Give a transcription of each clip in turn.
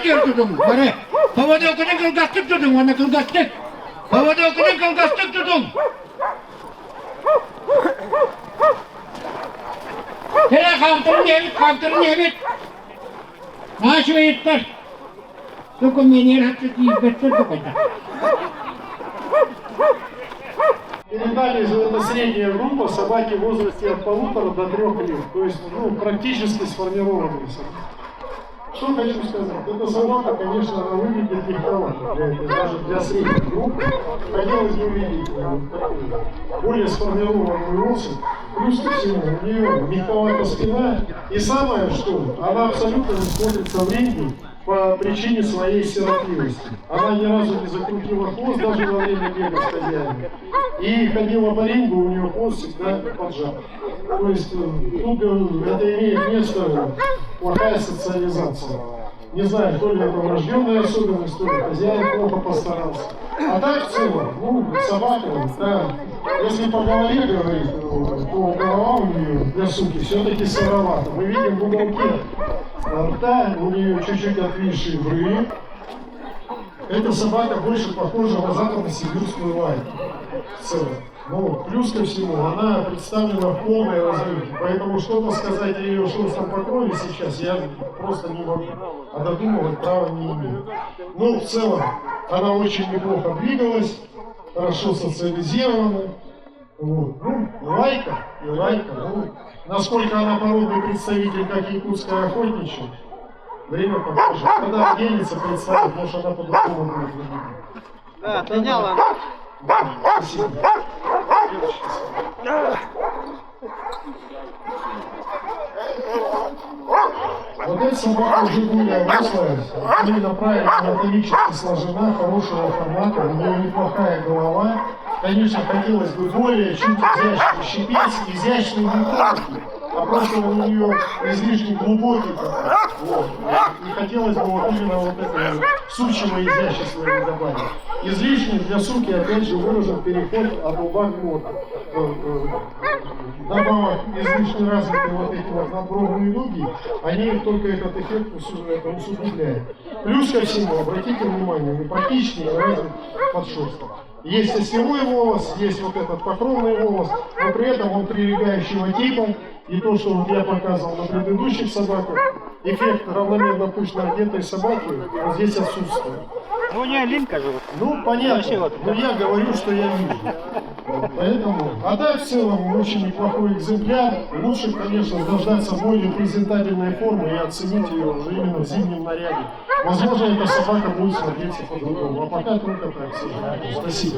Кылгастык тудum, бары. Havada okudun kılgastık tudum, ona kılgastık. Havada okudun kılgastık tudum. Tere kaptırın evet. Naşı ve yutlar. Dokun beni yer hattı hizmetler dokuyda. Передали, это средняя группа, собаки в возрасте от 1,5 до 3 лет, то есть практически сформированные собаки. Что хочу сказать, эта собака, конечно, она выглядит легковато, даже для средней группы. Хотелось бы увидеть более сформированную лошадь, плюс ко всему у нее мягковата спина, и самое что, она абсолютно не смотрится в ринге по причине своей сиротливости. Она ни разу не закрутила хвост даже во время бега с хозяином. И ходила по рингу, у нее хвост всегда поджат. То есть тут это имеет место плохая социализация. Не знаю, то ли это врожденная особенность, то ли хозяин плохо постарался. А так в целом, собака, да, если по голове говорить, то голова у нее для суки все-таки сыровата. Мы видим в уголке рта, у нее чуть-чуть отвисшие брови. Эта собака больше похожа на западно-сибирскую лайку в целом. Но плюс ко всему, она представлена в полной развитии. Поэтому что-то сказать о ее шерстном покрове сейчас я просто не могу. А додумывать права не имею. Но в целом, она очень неплохо двигалась, хорошо социализирована. Вот. Лайка. Насколько она породный представитель, как якутская охотничья, время покажет. Когда денется, представит, может она по-другому будет выглядеть. Да, отменяла. Спасибо. Вот эта собака уже более взрослая, именно правильно анатомически сложена, хорошего формата, у нее неплохая голова. Конечно, хотелось бы более чуть изящный щипец, изящный не тонкий, а просто у нее излишне глубокий. Вот. И хотелось бы вот именно вот это сучьего изящества добавить. Излишний для суки опять же выражен переход от лба к морде. Добавок излишне развитые вот эти вот надбровные дуги, они только этот эффект усугубляют. Плюс ко всему, обратите внимание, непрактичнее развит подшерсток. Есть осевой волос, есть вот этот покровный волос, но при этом он прилегающего типа. И то, что вот я показывал на предыдущих собаках, эффект равномерно пышно одетой собаки вот здесь отсутствует. Ну, у нее линка же. Ну, понятно, но я говорю, что я вижу. Поэтому, а так в целом очень неплохой экземпляр. Лучше, конечно, дождаться более презентабельной формы и оценить ее уже именно в зимнем наряде. Возможно, эта собака будет смотреться по-другому. А пока только так. Спасибо.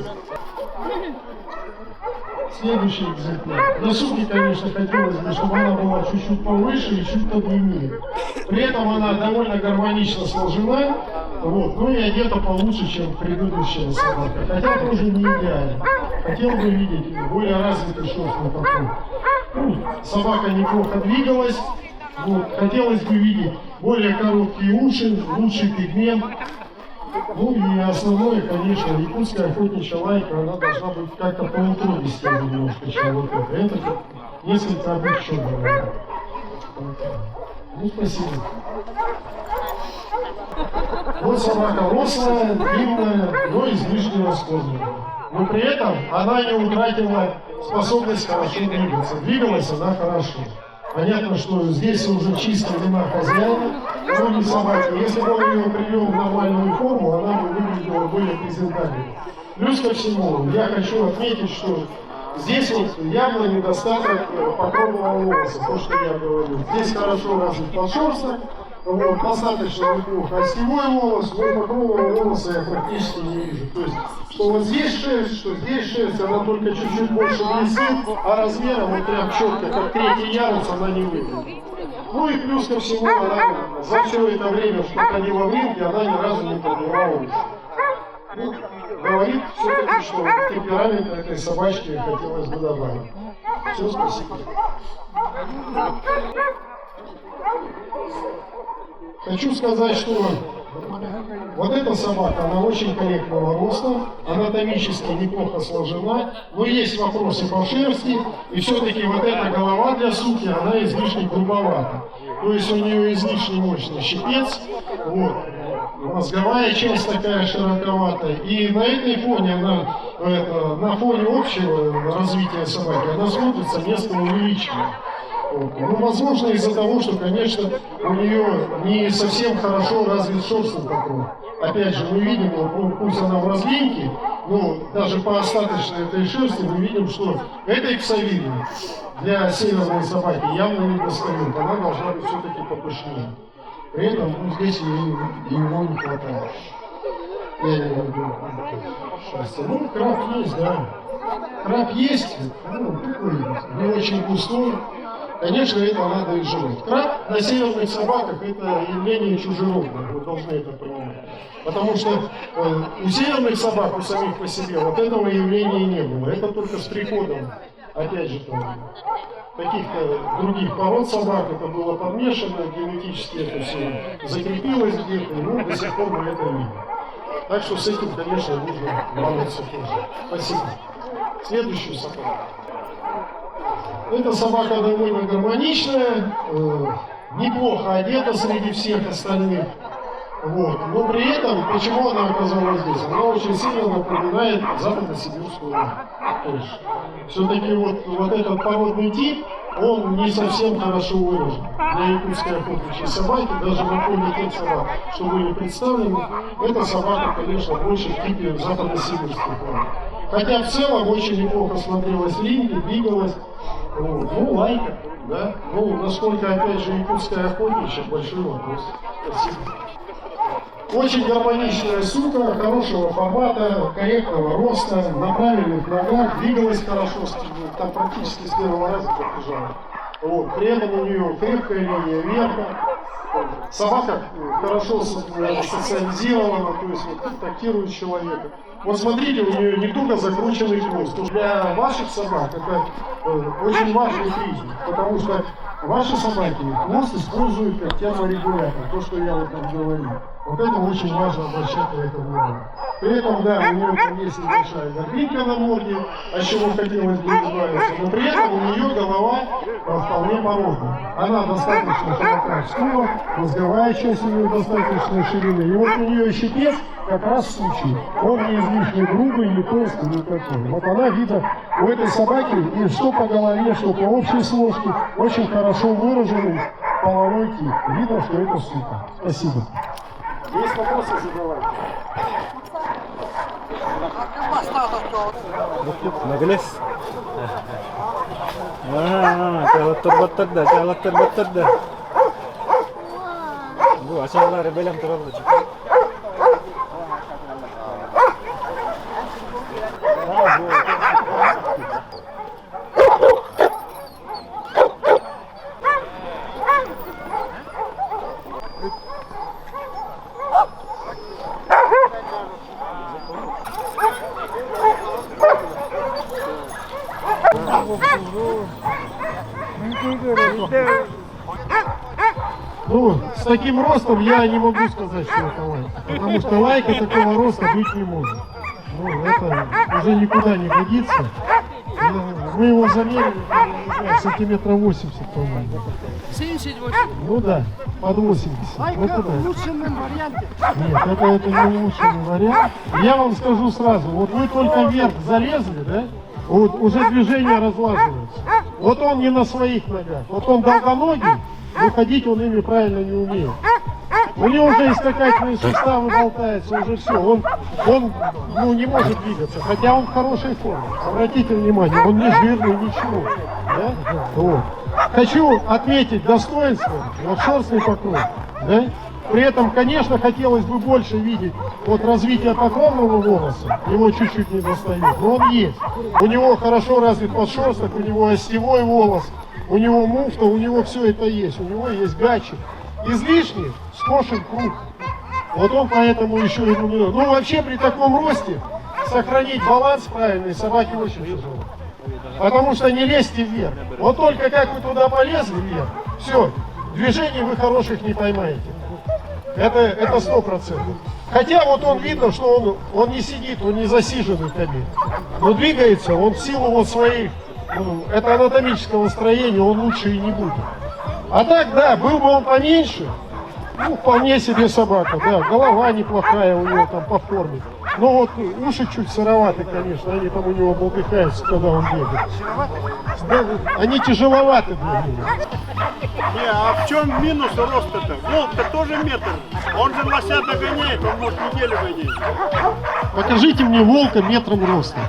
Следующий экземпляр. На суке, конечно, хотелось бы, чтобы она была чуть-чуть повыше и чуть подлиннее. При этом она довольно гармонично сложена, вот, ну и одета получше, чем предыдущая собака. Хотя тоже не идеально. Хотел бы видеть более развитый шерстный покров. Собака неплохо двигалась. Вот, хотелось бы видеть более короткие уши, лучший пигмент. Ну и основное, конечно, якутская охотничья лайка, она должна быть как-то поутробистее немножко, чем вот это. Это несколько облегченное. Ну, спасибо. Вот собака рослая, длинная, но излишне расходная. Но при этом она не утратила способность хорошо двигаться. Двигалась она хорошо. Понятно, что здесь уже чисто вина хозяина, но не собаки. Если бы он ее привел в нормальную форму, она бы выглядела более презентабельно. Плюс ко всему, я хочу отметить, что здесь вот явно недостаток покровного волоса, то, что я говорю. Здесь хорошо развит подшерсток, вот, достаточно неплохо. Осевой волос, но покровного волоса я практически не вижу. То есть, что вот здесь шерсть, что здесь шерсть, она только чуть-чуть больше блестит, а размером вот прям четко, как третий ярус, она не выглядит. Ну и плюс ко всему, она за все это время, что ходила в ринге, она ни разу не поднимала уши. Ну, говорит все-таки, что темперамент этой собачки хотелось бы добавить. Все, спасибо. Хочу сказать, что вот эта собака, она очень корректного роста, анатомически неплохо сложена, но есть вопросы по шерсти, и все-таки вот эта голова для суки, она излишне грубовата. То есть у нее излишне мощный щипец, вот. мозговая часть такая широковатая. И на этой фоне, на фоне общего развития собаки, она смотрится несколько увеличена. Вот. Ну, возможно, из-за того, что, конечно, у нее не совсем хорошо развит шерстный покров. Опять же, мы видим, вот, пусть она в разлинке, но даже по остаточной этой шерсти мы видим, что этой ксавири для северной собаки явно не достает. Она должна быть все-таки попышнее. При этом здесь ему не хватает. Я не могу. Ну, краб есть, да. Краб есть, ну, такой, не очень густой. Конечно, это надо изживать. Краб на северных собаках это явление чужеродное, вы должны это понимать. Потому что у северных собак, у самих по себе, вот этого явления не было. Это только с приходом, опять же, каких-то других пород собак, это было подмешано, генетически это все закрепилось где-то, и ну, до сих пор мы это видим. Так что с этим, конечно, нужно бороться тоже. Спасибо. Следующую собаку. Эта собака довольно гармоничная, неплохо одета среди всех остальных. Вот. Но при этом, почему она оказалась здесь? Она очень сильно напоминает западно-сибирскую кошку. Все-таки вот этот породный тип, он не совсем хорошо выражен для якутской охотничьей собаки, даже на фоне тех собак, что были представлены. Эта собака, конечно, больше в типе западно-сибирской пород. Хотя в целом очень неплохо смотрелась линька, двигалась. Ну, лайка, да. Ну, насколько, опять же, якутская охотничья, большой вопрос. Спасибо. Очень гармоничная сука, хорошего формата, корректного роста, на правильных ногах, двигалась хорошо, там практически с первого раза подбежала. Вот. При этом у нее крепкая линия верха. Собака хорошо социализирована, то есть вот, контактирует с человеком. Вот смотрите, у нее не только закрученный хвост. Для ваших собак это очень важный признак, потому что ваши собаки хвост используют как терморегулятор, то, что я вот там говорил. Вот это очень важно обращать на это внимание. При этом, да, у нее там есть небольшая горбинка на морде, от чего хотелось бы избавиться, но при этом у нее голова вполне породная. Она достаточно широка в скулах, мозговая часть у нее достаточно ширины. И вот у нее щитец как раз случай. Он не излишне грубый, не толстый, никакой. Вот она, видно, у этой собаки, и что по голове, что по общей сложке, очень хорошо выраженный половой тип. Видно, что это сука. Спасибо. Есть вопросы, задавайте. Magelis. Betul dah. Bu asal lah rebel yang terlalu. Ну, с таким ростом я не могу сказать, что это лайка, потому что лайка такого роста быть не может. Ну, это уже никуда не годится. Мы его замерили, не знаю, сантиметра 80, по-моему. 78. Ну да, под 80. Лайка Вот в лучшем варианте. Нет, это не лучший вариант. Я вам скажу сразу, вот вы только вверх залезли, да? Вот уже движение разлаживается. Вот он не на своих ногах. Вот он долгоногий, но ходить он ими правильно не умеет. У него уже искакательные суставы болтаются, уже все. Он ну, не может двигаться, хотя он в хорошей форме. Обратите внимание, он не жирный, ничего. Да? Вот. Хочу отметить достоинство, вот шерстный покров. Да? При этом, конечно, хотелось бы больше видеть вот развитие покровного волоса, его чуть-чуть не достает, но он есть. У него хорошо развит подшерсток, у него остевой волос, у него муфта, у него все это есть, у него есть гачи. Излишний скошен круг. Вот он поэтому еще и ну вообще при таком росте сохранить баланс правильный собаке очень тяжело. Потому что не лезьте вверх. Вот только как вы туда полезли вверх, все, движений вы хороших не поймаете. Это 100%. Хотя вот он видно, что он не сидит, он не засиженный кабин. Но двигается, он в силу вот своих, это анатомического строения, он лучше и не будет. А так, да, был бы он поменьше, Ну, вполне себе собака, да. Голова неплохая у него там по форме. Но вот уши чуть сыроваты, конечно. Они там у него болтыхаются, когда он бегает. Да, они тяжеловаты для него. Не, а в чем минус роста-то? Волк-то тоже метр. Он же лося догоняет, он может неделю гонять. Покажите мне волка метром роста.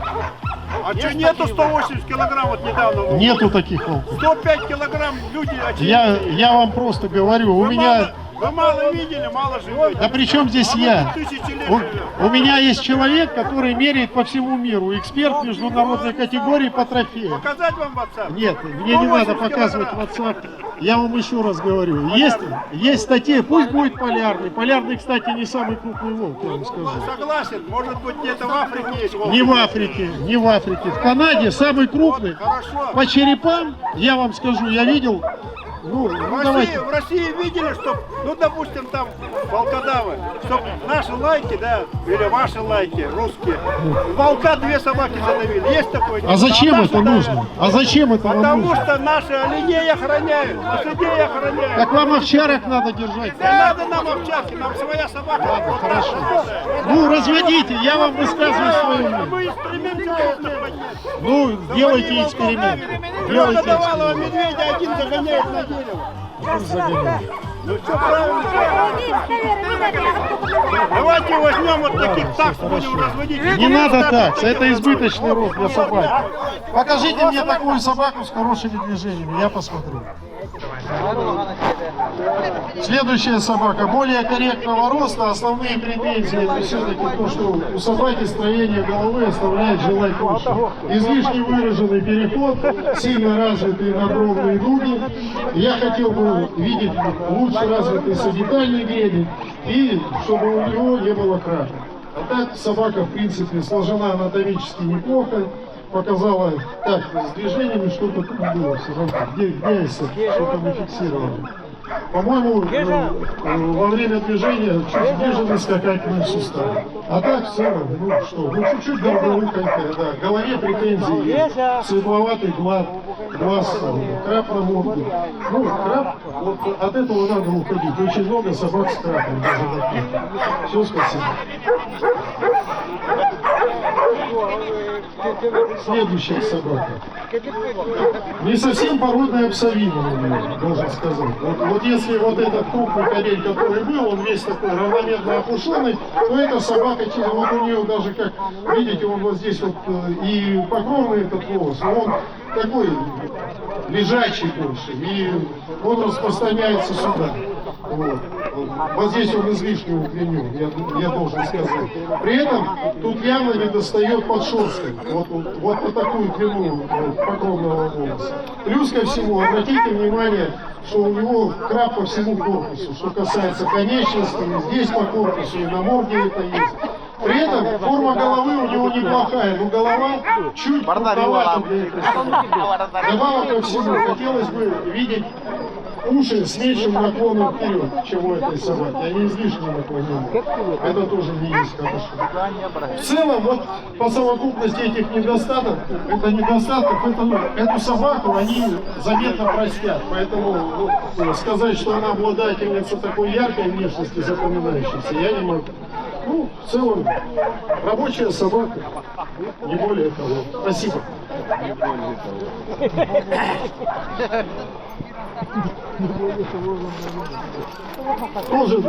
А что нету 180 килограмм вот недавно? волка? Нету таких волков. 105 килограмм люди очевидцы. Я вам просто говорю, у меня... Вы мало видели, мало живете. Да при чем здесь А мы я? тут тысячи лет У, живем. у меня есть человек, который меряет по всему миру. Эксперт международной категории по трофеям. Показать вам WhatsApp? Нет, мне не надо 180 показывать килограмм. WhatsApp. Я вам еще раз говорю. Есть статья, пусть будет полярный. Полярный, кстати, не самый крупный волк, я вам скажу. Согласен, может быть где-то в Африке есть волк. Не в Африке, не в Африке. В Канаде самый крупный. Хорошо. По черепам, я вам скажу, я видел. Ну давайте. В России видели, что, ну, допустим, там волкодавы, чтобы наши лайки, да, или ваши лайки, русские, волка 2 собаки задавили. Есть такое? А зачем наши это давят. нужно? А зачем это вам Потому нужно? что наши оленей охраняют, лошадей охраняют. Так вам овчарок надо держать. Не надо нам овчарки, нам своя собака. Вот хорошо. наша. Ну, разведите, я вам высказываю свое мнение. Мы эксперимент можно поднять. Ну, делайте эксперимент. Делайте Годовалого эксперимент. медведя один загоняет на дерево. Загоняйте. Ну все правильно. Давайте возьмем вот таких такс, будем разводить. Не надо так, это избыточный рост для собаки. Покажите мне такую собаку с хорошими движениями, я посмотрю. Следующая собака, более корректного роста, основные претензии это все-таки то, что у собаки строение головы оставляет желать лучшего. Излишне выраженный переход, сильно развитые надбровные дуги. Я хотел бы видеть лучше развитый сагитальный гребень и чтобы у него не было крапа. А так собака в принципе сложена анатомически неплохо. Показала, так, с движениями что-то там было, где что-то мы фиксировали. По-моему, во время движения чуть сдержанный скакательный сустав. А так в целом, ну что, ну чуть-чуть долговыхонькая, да. В голове претензии, светловатый глаз, краб на морде. Ну, краб, вот от этого надо уходить. Очень много собак с крабом, даже таких. Все, спасибо. Следующая собака. Не совсем породная псовина, должен сказать. Вот если вот этот крупный коней, который был, он весь такой равномерно опушенный, то эта собака, вот у нее даже, как видите, он вот здесь вот и покровный этот волос, но он такой лежачий больше, и он распространяется сюда. Вот здесь он излишне удлинен, я должен сказать. При этом тут явно не достает подшерстка, вот по такую длину покровного волоса. Плюс ко всему, обратите внимание, что у него краб по всему корпусу, что касается конечностей, здесь по корпусу и на морде это есть. При этом форма головы у него неплохая, но голова чуть крупновата для этой собаки. Добавок ко всему, хотелось бы видеть уши с меньшим наклоном вперед, чем у этой собаки. Они излишне наклонены. Это тоже не есть хорошо. В целом, вот по совокупности этих недостатков, эту собаку они заметно простят. Поэтому сказать, что она обладательница такой яркой внешности, запоминающейся, я не могу. Ну, в целом, рабочая собака, не более того. Спасибо. Тоже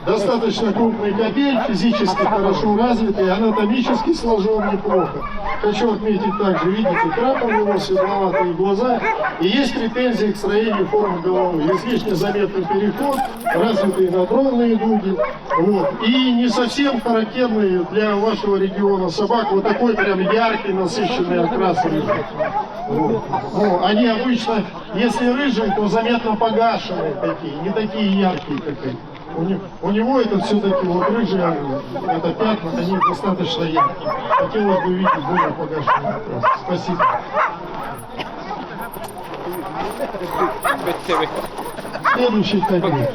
достаточно крупный кобель, физически хорошо развитый, анатомически сложен неплохо. Хочу отметить также, видите, краб у него, светловатые глаза, и есть претензии к строению формы головы. Излишне заметный переход, развитые надбровные дуги, вот. И не совсем характерный для вашего региона собак вот такой прям яркий, насыщенный окрас рыжий. Вот. Ну, они обычно, если рыжие, то заметно погашенные такие, не такие яркие, как эти. У него это все-таки вот рыжие, это пятна, они достаточно яркие. Хотелось бы видеть более погашенный окрас. Спасибо. Следующий кабель.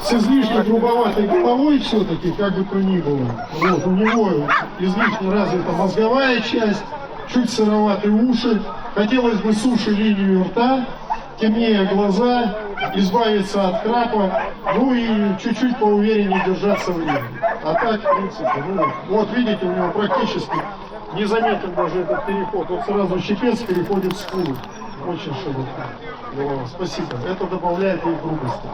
С излишне грубоватой головой все-таки, как бы то ни было. Вот, у него излишне развита мозговая часть, чуть сыроватые уши. Хотелось бы суше линию рта, темнее глаза, избавиться от крапа, ну и чуть-чуть поувереннее держаться в ринге. А так, в принципе, ну, вот видите, у него практически незаметен даже этот переход. Он сразу щипец переходит в скулу. Очень широко. Голова. Спасибо. Это добавляет ей грубости.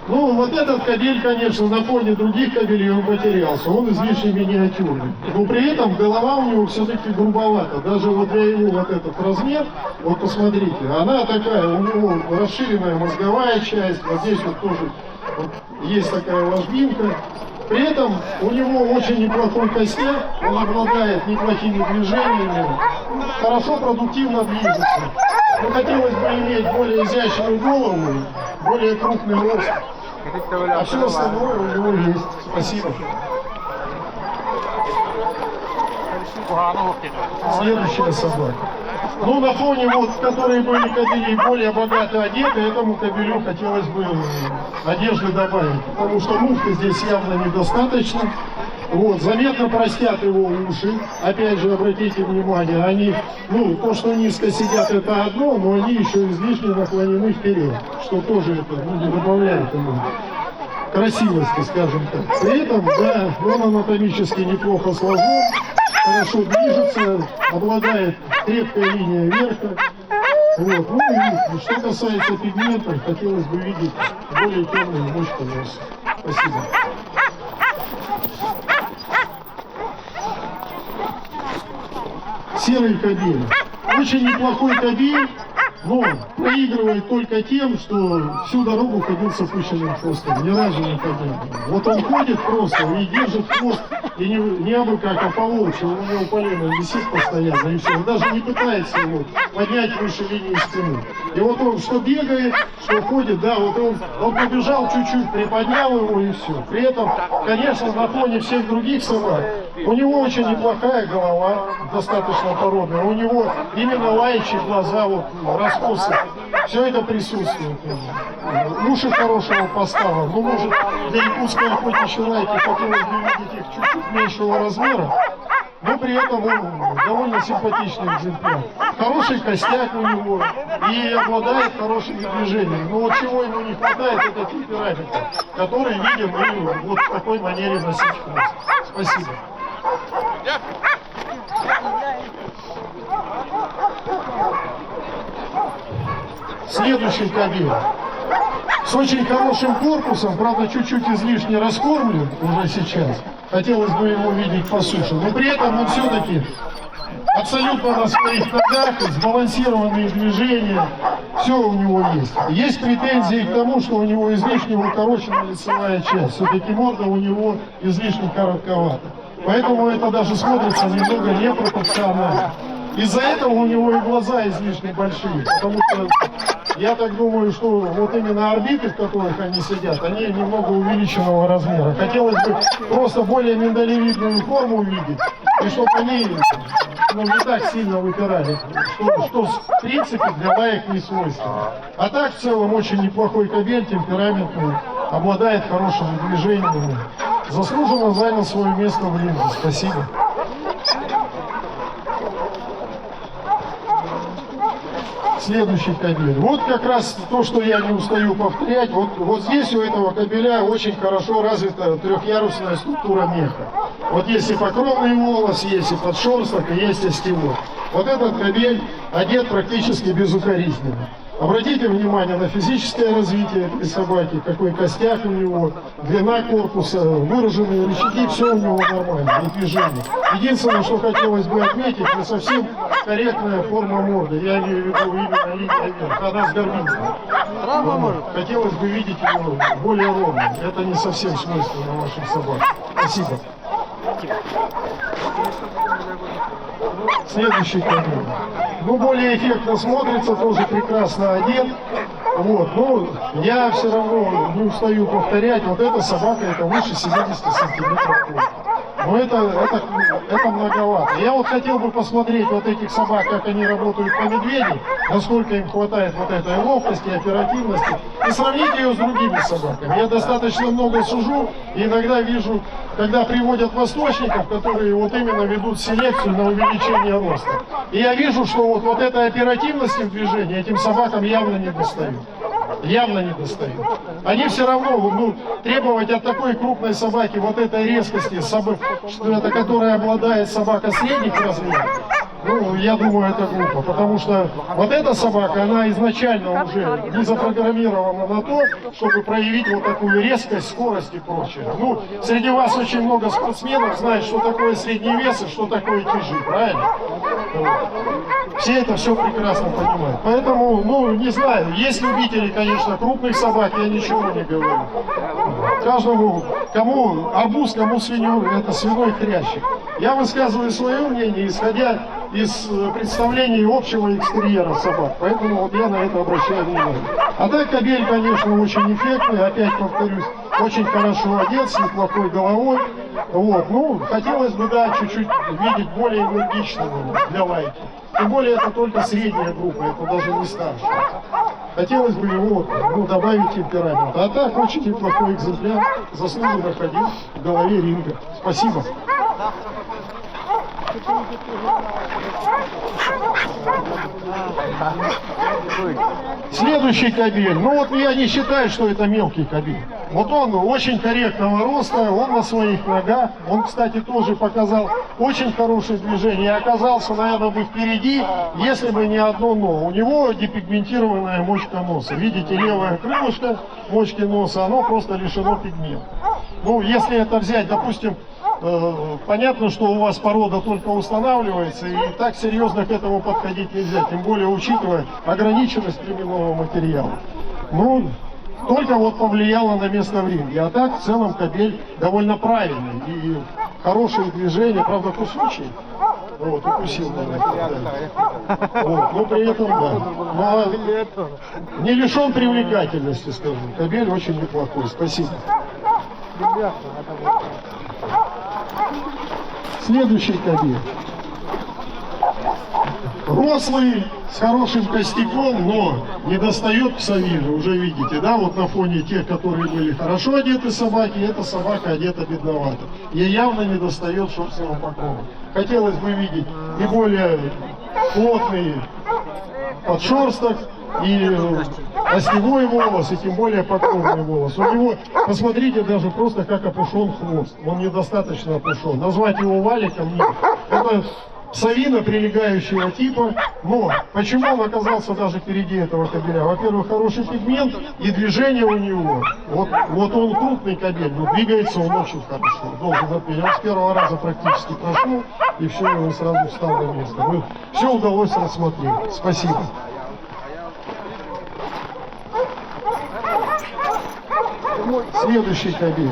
Ну, вот этот кабель, конечно, на фоне других кабелей он потерялся. Он излишне миниатюрный. Но при этом голова у него все-таки грубовата. Даже вот для его вот этот размер, вот посмотрите, она такая, у него расширенная мозговая часть. Вот здесь вот тоже вот есть такая ложбинка. При этом у него очень неплохой костяк, он обладает неплохими движениями, хорошо продуктивно движется. Но хотелось бы иметь более изящную голову, более крупный рост. А все остальное у него есть. Спасибо. Следующая собака. Ну, на фоне вот, которые были кобели более богато одеты, этому кобелю хотелось бы одежды добавить, потому что муфты здесь явно недостаточно. Вот, заметно простят его уши. Опять же, обратите внимание, они, ну, то, что низко сидят, это одно, но они еще излишне наклонены вперед, что тоже это, ну, не добавляет ему красивости, скажем так. При этом, да, он анатомически неплохо сложен, хорошо движется, обладает крепкой линией верха. Вот. Ну и что касается пигментов, хотелось бы видеть более темную мочку носа. Спасибо. Серый кобель. Очень неплохой кобель, но проигрывает только тем, что всю дорогу ходил с опущенным хвостом. Ни разу не ходил. Вот он ходит просто и держит хвост, и не абы как, а по-волчьи. У него полено висит постоянно, и все. Он даже не пытается его поднять выше линии стены. И вот он что бегает, что ходит, да, вот он побежал чуть-чуть, приподнял его и все. При этом, конечно, на фоне всех других собак, у него очень неплохая голова, достаточно породная. У него именно лаячие глаза, вот, раскосы. Все это присутствует. Уши хорошего постава. Ну, может, для якутской охотничьей лайки хотелось бы видеть их чуть-чуть меньшего размера. Но при этом он довольно симпатичный экземпляр. Хороший костяк у него и обладает хорошими движениями. Но вот чего ему не хватает, это темперамента, который видим и вот в такой манере носить хвост. Спасибо. Следующий кобель. С очень хорошим корпусом, правда, чуть-чуть излишне раскормлен уже сейчас. Хотелось бы его видеть по суше. Но при этом он все-таки абсолютно на своих ногах, сбалансированные движения, все у него есть. Есть претензии к тому, что у него излишне укорочена лицевая часть. Все-таки морда у него излишне коротковата. Поэтому это даже смотрится немного непропорционально. Из-за этого у него и глаза излишне большие, потому что я так думаю, что вот именно орбиты, в которых они сидят, они немного увеличенного размера. Хотелось бы просто более миндалевидную форму увидеть, и чтобы они не так сильно выпирали, что в принципе для лаек не свойственно. А так в целом очень неплохой кобель, темпераментный, обладает хорошими движениями. Заслуженно занял свое место в ринге. Спасибо. Следующий кобель. Вот как раз то, что я не устаю повторять. Вот здесь у этого кобеля очень хорошо развита трехъярусная структура меха. Вот есть и покровный волос, есть и подшерсток, и есть остево. Вот этот кобель одет практически безукоризненно. Обратите внимание на физическое развитие этой собаки, какой костяк у него, длина корпуса, выраженные рычаги, все у него нормально, и движение. Единственное, что хотелось бы отметить, не совсем корректная форма морды. Я имею в виду именно линия вверх, она с горбинкой. Хотелось бы видеть его более ровным. Это не совсем свойственно вашим собакам. Спасибо. Следующий кобель. Ну, более эффектно смотрится, тоже прекрасно одет. Вот, но я все равно не устаю повторять, вот эта собака, это выше 70 сантиметров. Но это многовато. Я вот хотел бы посмотреть вот этих собак, как они работают по медведю, насколько им хватает вот этой ловкости, оперативности, и сравнить ее с другими собаками. Я достаточно много сужу, и иногда вижу, когда приводят восточников, которые вот именно ведут селекцию на увеличение роста. И я вижу, что вот этой оперативности в движении этим собакам явно не достает. Явно не достает. Они все равно, требовать от такой крупной собаки вот этой резкости, которая обладает собака средних размеров, я думаю, это глупо, потому что вот эта собака, она изначально уже не запрограммирована на то, чтобы проявить вот такую резкость, скорость и прочее. Среди вас очень много спортсменов знает, что такое средний вес и что такое тяжи, правильно? Все это все прекрасно понимают. Поэтому, не знаю, есть любители, конечно, крупных собак, я ничего не говорю. Каждому, кому арбуз, кому свинью, это свиной хрящик. Я высказываю свое мнение, исходя из представлений общего экстерьера собак. Поэтому вот я на это обращаю внимание. А так кобель, конечно, очень эффектный, опять повторюсь, очень хорошо одет, с неплохой головой. Хотелось бы, чуть-чуть видеть более энергичного для лайки. Тем более это только средняя группа, это даже не старшая. Хотелось бы его добавить темперамент. А так очень неплохой экземпляр, заслуженно ходил в голове ринга. Спасибо. Следующий кобель. Я не считаю, что это мелкий кобель. Вот он очень корректного роста, он на своих ногах. Он, кстати, тоже показал очень хорошее движение. И оказался, наверное, бы впереди, если бы не одно но. У него депигментированная мочка носа. Видите, левое крылышко мочки носа, оно просто лишено пигмента. Если это взять, допустим, понятно, что у вас порода только устанавливается, и так серьезно к этому подходить нельзя, тем более учитывая ограниченность племенного материала. Только повлияло на место в ринге. А так, в целом, кобель довольно правильный и хорошие движения, правда, кусучий. Укусил, но при этом, не лишен привлекательности, скажу. Кобель очень неплохой. Спасибо. Следующий кобель. Рослый, с хорошим костяком, но не достает псовины, уже видите, на фоне тех, которые были хорошо одеты собаки, эта собака одета бедновато. Ей явно не достает шерстного покрова. Хотелось бы видеть и более плотный подшерсток, и осевой волос, и тем более покровный волос. У него, посмотрите, даже просто как опушен хвост. Он недостаточно опушен. Назвать его валиком нет. Это псовина прилегающего типа. Но почему он оказался даже впереди этого кобеля? Во-первых, хороший пигмент и движение у него. Вот он крупный кобель, но двигается он очень хорошо. Должен отметить. Он с первого раза практически прошел, и все, он сразу встал на место. Все удалось рассмотреть. Спасибо. Следующий кобель.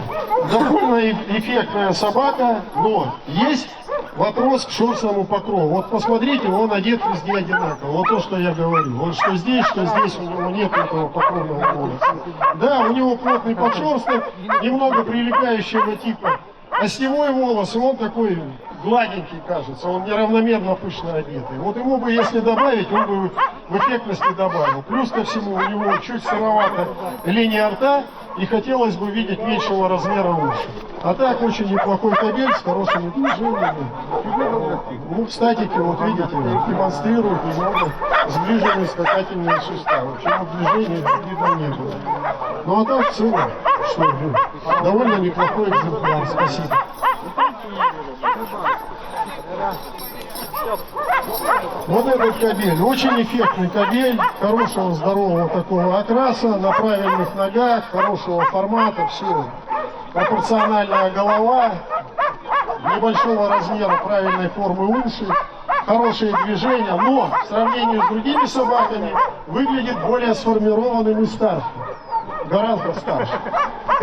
Довольно эффектная собака, но есть вопрос к шерстному покрову. Вот посмотрите, он одет везде одинаково. Вот то, что я говорю. Вот что здесь у него нет этого покровного волоса. Да, у него плотный подшерсток, немного прилегающего типа осевой волос, и он такой гладенький, кажется, он неравномерно пышно одетый. Вот ему бы, если добавить, он бы в эффектности добавил. Плюс ко всему, у него чуть сыроватая линия рта, и хотелось бы видеть меньшего размера уши. А так, очень неплохой кобель с хорошими движениями. Кстати, вот видите, демонстрирует немного сближенные скакательные суставы. Чего движения видно не было. Ну а так, в целом, довольно неплохой экземпляр. Спасибо. Вот этот кобель, очень эффектный кобель, хорошего здорового такого окраса, на правильных ногах, хорошего формата, все. Пропорциональная голова, небольшого размера, правильной формы уши, хорошие движения, но в сравнении с другими собаками выглядит более сформированным и старшим. Гораздо старше.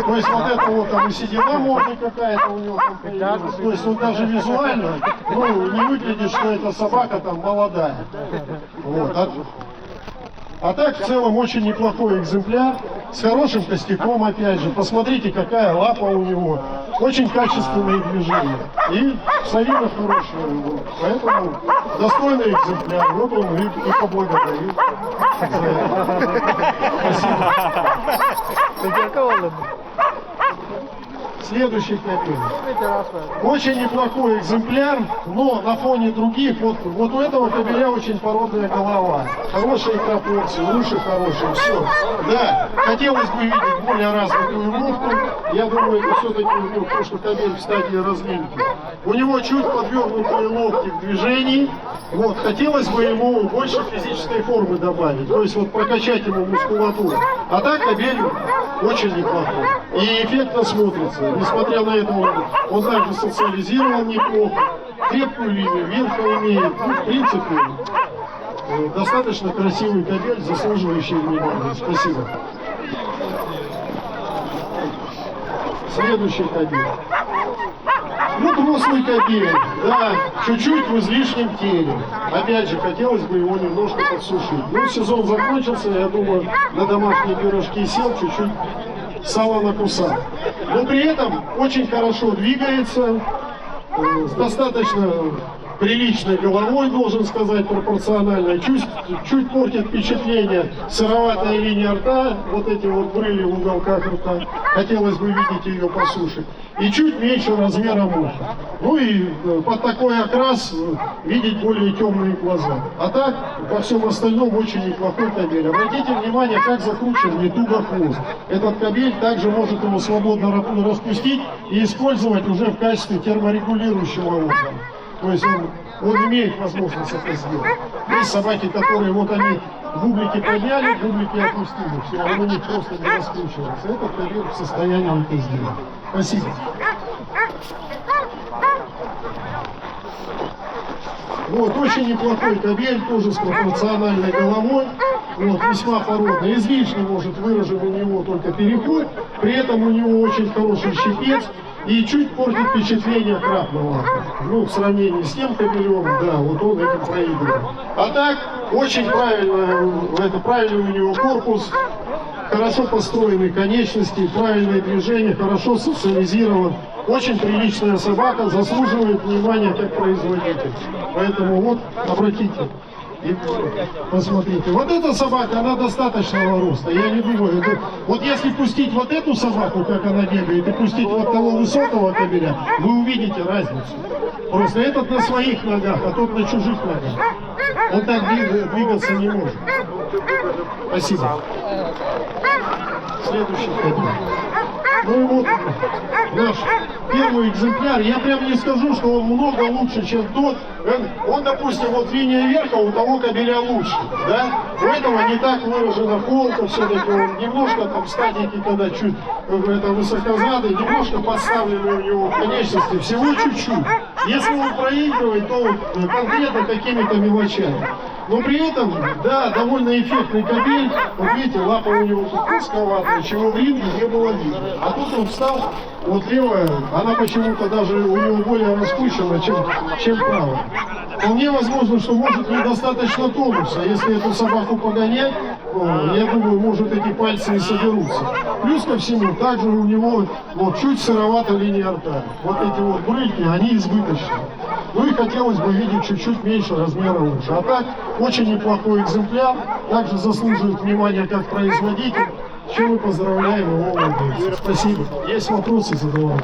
То есть вот это вот там и седина морды какая-то у него там появилась. То есть он даже визуально, не выглядит, что эта собака там молодая. Вот. А так в целом очень неплохой экземпляр, с хорошим костяком опять же. Посмотрите, какая лапа у него. очень качественные движения. И Савина хорошая. Поэтому достойный экземпляр. Вот он и поблагодарил. Спасибо. Следующий копейк. Очень неплохой экземпляр, но на фоне других, вот у этого кобеля очень породная голова. Хорошие пропорции, уши хорошие, все. Да, хотелось бы видеть более развитую муфту. Я думаю, это все-таки то, что кобель в стадии разминки. У него чуть подвернутые локти в движении. Вот, хотелось бы ему больше физической формы добавить, то есть вот прокачать ему мускулатуру. А так кобель очень неплохой. И эффектно смотрится. Несмотря на это, он также социализирован неплохо, крепкую линию верха имеет. Ну, в принципе, достаточно красивый кобель, заслуживающий внимания. Спасибо. Следующий кобель. Ну, взрослый кобель, да, чуть-чуть в излишнем теле. Опять же, хотелось бы его немножко подсушить. Ну, сезон закончился, я думаю, на домашние пирожки сел, чуть-чуть сало накусал. Но при этом очень хорошо двигается, с достаточно приличной головой, должен сказать, пропорционально. Чуть портит впечатление сыроватая линия рта, вот эти вот брыли в уголках рта. Хотелось бы видеть ее по суше. И чуть меньше размера муха. Ну и под такой окрас видеть более темные глаза. А так, по всем остальном, очень неплохой кобель. Обратите внимание, как закручен не туго хвост. Этот кобель также может его свободно распустить и использовать уже в качестве терморегулирующего органа. То есть он имеет возможность это сделать. Есть собаки, которые вот они бублики подняли, бублики опустили. Все, он у них просто не раскручивается. Этот кобель в состоянии это сделать. Спасибо. Вот, очень неплохой кобель, тоже с пропорциональной головой. Вот, весьма породный. Излишне может выражен у него только переход. При этом у него очень хороший щипец. И чуть портит впечатление крапного. Ну, в сравнении с тем кобелем, да, вот он этим проигрывает. А так, очень правильный у него корпус, хорошо построенные конечности, правильные движения, хорошо социализирован. Очень приличная собака, заслуживает внимания как производитель. Поэтому вот, обратите. И посмотрите, вот эта собака, она достаточного роста, я не думаю, вот если пустить вот эту собаку, как она бегает, и пустить вот того высокого кобеля, вы увидите разницу. Просто этот на своих ногах, а тот на чужих ногах. Он так двигаться не может. Спасибо. Следующий кобель. Ну и вот наш первый экземпляр. Я прям не скажу, что он много лучше, чем тот. Он, допустим, вот линия верха у того кобеля лучше, да? У этого не так выражена холка, все-таки он немножко там стадики, когда чуть высокозадый, немножко подставлены у него конечности, всего чуть-чуть. Если он проигрывает, то вот конкретно какими-то мелочами. Но при этом, да, довольно эффектный кобель. Вот видите, лапа у него тут узковатая, чего в ринге не было видно. А тут он встал, вот левая, она почему-то даже у него более распущена, чем правая. Вполне возможно, что может недостаточно тонуса. Если эту собаку погонять, я думаю, может эти пальцы и соберутся. Плюс ко всему, также у него вот чуть сыровата линия рта. Вот эти вот брыльки, они избыточны. Ну и хотелось бы видеть чуть-чуть меньше размера уши. А так, очень неплохой экземпляр, также заслуживает внимания как производитель, с чем мы поздравляем его. Спасибо. Есть вопросы, задавайте.